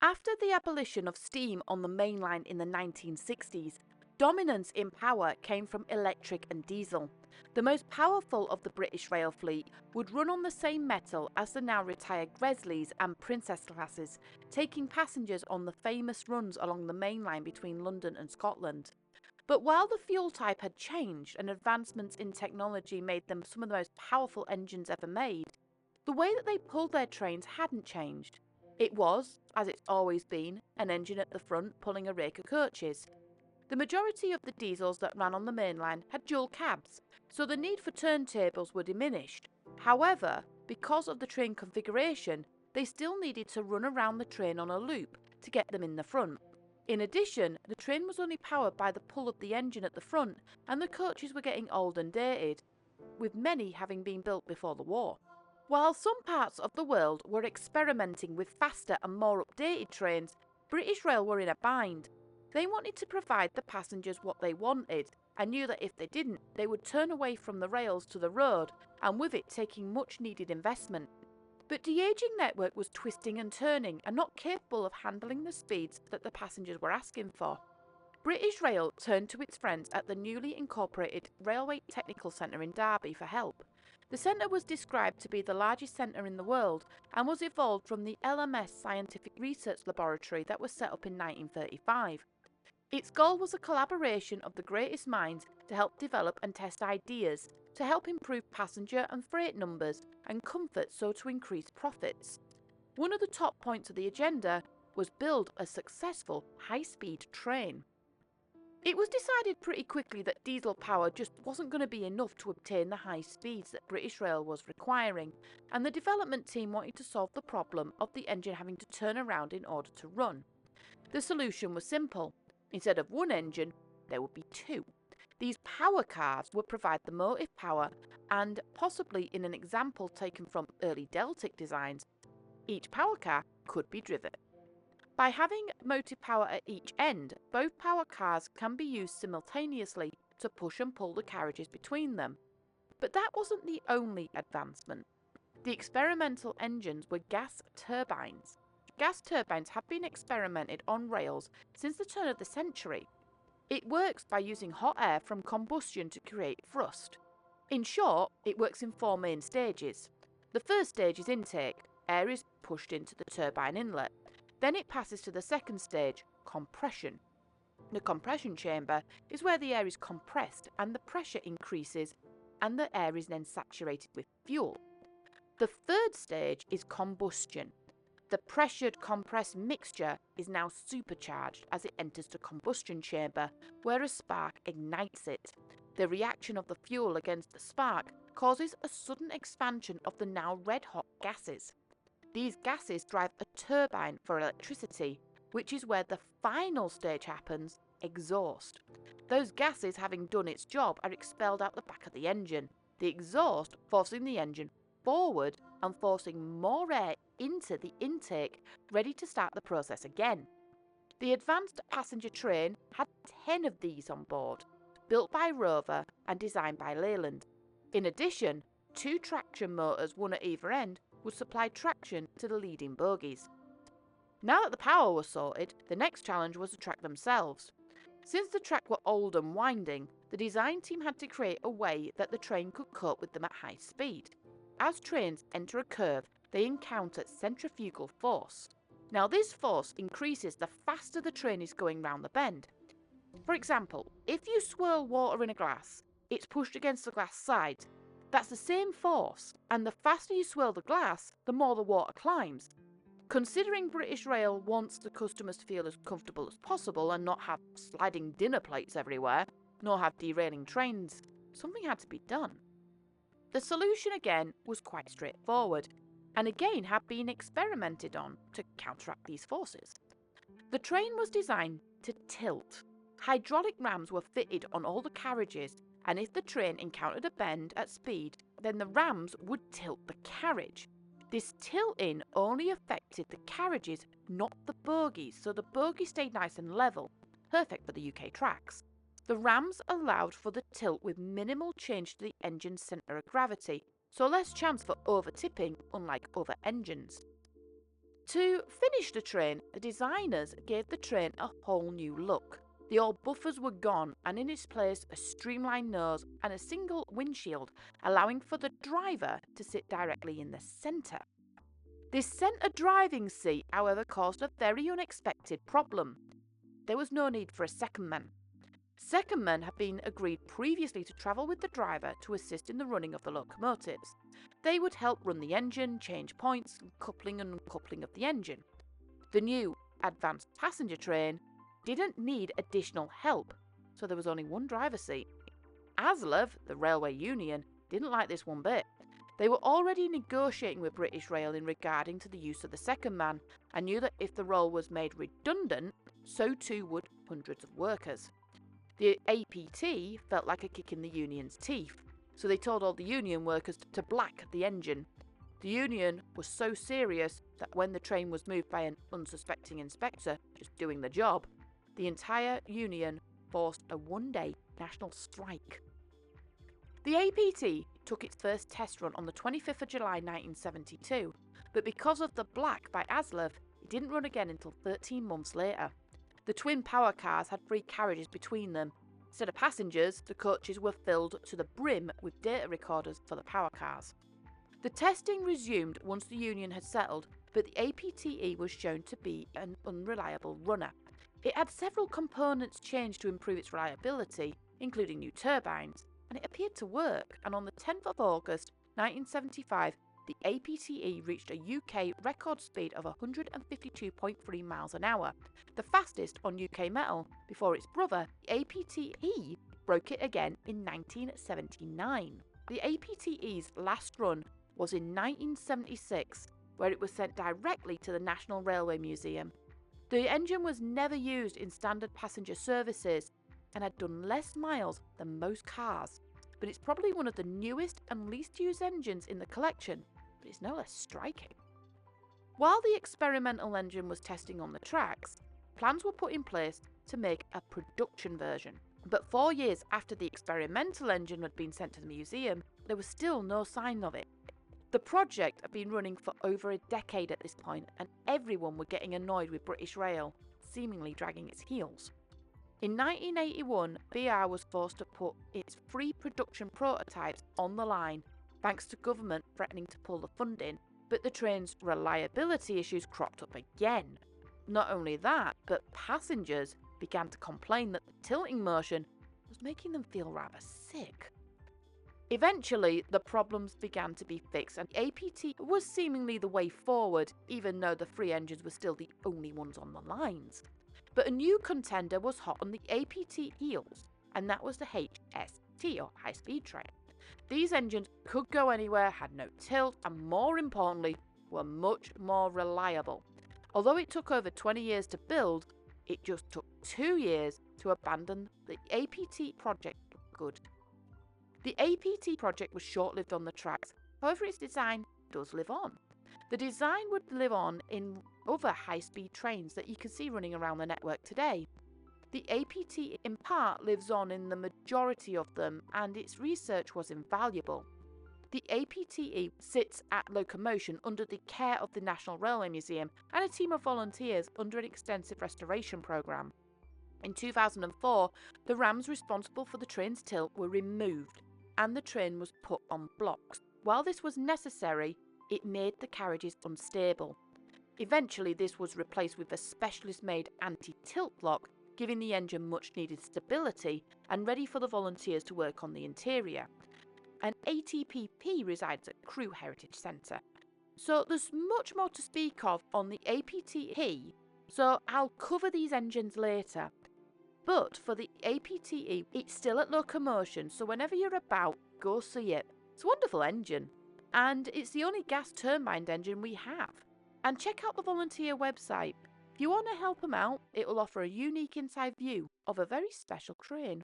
After the abolition of steam on the main line in the 1960s, dominance in power came from electric and diesel. The most powerful of the British rail fleet would run on the same metal as the now retired Gresleys and Princess classes, taking passengers on the famous runs along the main line between London and Scotland. But while the fuel type had changed and advancements in technology made them some of the most powerful engines ever made, the way that they pulled their trains hadn't changed. It was, as it's always been, an engine at the front pulling a rake of coaches. The majority of the diesels that ran on the main line had dual cabs, so the need for turntables were diminished. However, because of the train configuration, they still needed to run around the train on a loop to get them in the front. In addition, the train was only powered by the pull of the engine at the front, and the coaches were getting old and dated, with many having been built before the war. While some parts of the world were experimenting with faster and more updated trains, British Rail were in a bind. They wanted to provide the passengers what they wanted, and knew that if they didn't, they would turn away from the rails to the road, and with it taking much needed investment. But the ageing network was twisting and turning and not capable of handling the speeds that the passengers were asking for. British Rail turned to its friends at the newly incorporated Railway Technical Centre in Derby for help. The centre was described to be the largest centre in the world and was evolved from the LMS Scientific Research Laboratory that was set up in 1935. Its goal was a collaboration of the greatest minds to help develop and test ideas to help improve passenger and freight numbers and comfort, so to increase profits. One of the top points of the agenda was build a successful high-speed train. It was decided pretty quickly that diesel power just wasn't going to be enough to obtain the high speeds that British Rail was requiring, and the development team wanted to solve the problem of the engine having to turn around in order to run. The solution was simple. Instead of one engine, there would be two. These power cars would provide the motive power, and possibly in an example taken from early Deltic designs, each power car could be driven. By having motive power at each end, both power cars can be used simultaneously to push and pull the carriages between them. But that wasn't the only advancement. The experimental engines were gas turbines. Gas turbines have been experimented on rails since the turn of the century. It works by using hot air from combustion to create thrust. In short, it works in four main stages. The first stage is intake. Air is pushed into the turbine inlet. Then it passes to the second stage, compression. The compression chamber is where the air is compressed and the pressure increases, and the air is then saturated with fuel. The third stage is combustion. The pressured compressed mixture is now supercharged as it enters the combustion chamber, where a spark ignites it. The reaction of the fuel against the spark causes a sudden expansion of the now red-hot gases. These gases drive a turbine for electricity, which is where the final stage happens, exhaust. Those gases, having done its job, are expelled out the back of the engine, the exhaust forcing the engine forward and forcing more air into the intake, ready to start the process again. The advanced passenger train had 10 of these on board, built by Rover and designed by Leyland. In addition, 2 traction motors, one at either end, would supply traction to the leading bogies. Now that the power was sorted, the next challenge was the track themselves. Since the track were old and winding, the design team had to create a way that the train could cope with them at high speed. As trains enter a curve, they encounter centrifugal force. Now this force increases the faster the train is going round the bend. For example, if you swirl water in a glass, it's pushed against the glass sides. That's the same force, and the faster you swirl the glass, the more the water climbs. Considering British Rail wants the customers to feel as comfortable as possible and not have sliding dinner plates everywhere, nor have derailing trains, something had to be done. The solution again was quite straightforward, and again had been experimented on to counteract these forces. The train was designed to tilt. Hydraulic rams were fitted on all the carriages, and if the train encountered a bend at speed, then the rams would tilt the carriage. This tilting only affected the carriages, not the bogies, so the bogies stayed nice and level, perfect for the UK tracks. The rams allowed for the tilt with minimal change to the engine's centre of gravity, so less chance for over-tipping, unlike other engines. To finish the train, the designers gave the train a whole new look. The old buffers were gone, and in its place a streamlined nose and a single windshield, allowing for the driver to sit directly in the centre. This centre driving seat, however, caused a very unexpected problem. There was no need for a secondman. Secondmen had been agreed previously to travel with the driver to assist in the running of the locomotives. They would help run the engine, change points, coupling and uncoupling of the engine. The new advanced passenger train didn't need additional help, so there was only one driver seat. ASLEF, the railway union, didn't like this one bit. They were already negotiating with British Rail in regarding to the use of the second man, and knew that if the role was made redundant, so too would hundreds of workers. The APT felt like a kick in the union's teeth, so they told all the union workers to black the engine. The union was so serious that when the train was moved by an unsuspecting inspector just doing the job, the entire union forced a one-day national strike. The APT took its first test run on the 25th of July 1972, but because of the black by ASLEF, it didn't run again until 13 months later. The twin power cars had 3 carriages between them. Instead of passengers, the coaches were filled to the brim with data recorders for the power cars. The testing resumed once the union had settled, but the APT-E was shown to be an unreliable runner. It had several components changed to improve its reliability, including new turbines, and it appeared to work, and on the 10th of August 1975, the APT-E reached a UK record speed of 152.3 miles an hour, the fastest on UK metal, before its brother, the APT-E, broke it again in 1979. The APT-E's last run was in 1976, where it was sent directly to the National Railway Museum. The engine was never used in standard passenger services and had done less miles than most cars, but it's probably one of the newest and least used engines in the collection, but it's no less striking. While the experimental engine was testing on the tracks, plans were put in place to make a production version. But 4 years after the experimental engine had been sent to the museum, there was still no sign of it. The project had been running for over a decade at this point, and everyone were getting annoyed with British Rail, seemingly dragging its heels. In 1981, BR was forced to put its 3 production prototypes on the line, thanks to government threatening to pull the funding, but the train's reliability issues cropped up again. Not only that, but passengers began to complain that the tilting motion was making them feel rather sick. Eventually, the problems began to be fixed, and APT was seemingly the way forward, even though the 3 engines were still the only ones on the lines. But a new contender was hot on the APT heels, and that was the HST, or high-speed train. These engines could go anywhere, had no tilt, and more importantly, were much more reliable. Although it took over 20 years to build, it just took 2 years to abandon the APT project for good. The APT project was short-lived on the tracks, however its design does live on. The design would live on in other high-speed trains that you can see running around the network today. The APT in part lives on in the majority of them, and its research was invaluable. The APT-E sits at Locomotion under the care of the National Railway Museum and a team of volunteers under an extensive restoration programme. In 2004, the rams responsible for the train's tilt were removed, and the train was put on blocks. While this was necessary, it made the carriages unstable. Eventually, this was replaced with a specialist-made anti-tilt block, giving the engine much-needed stability and ready for the volunteers to work on the interior. An APT-P resides at Crew Heritage Centre. So there's much more to speak of on the APT-E, so I'll cover these engines later. But for the APT-E, it's still at Locomotion, so whenever you're about, go see it. It's a wonderful engine, and it's the only gas turbine engine we have. And check out the volunteer website. If you want to help them out, it will offer a unique inside view of a very special train.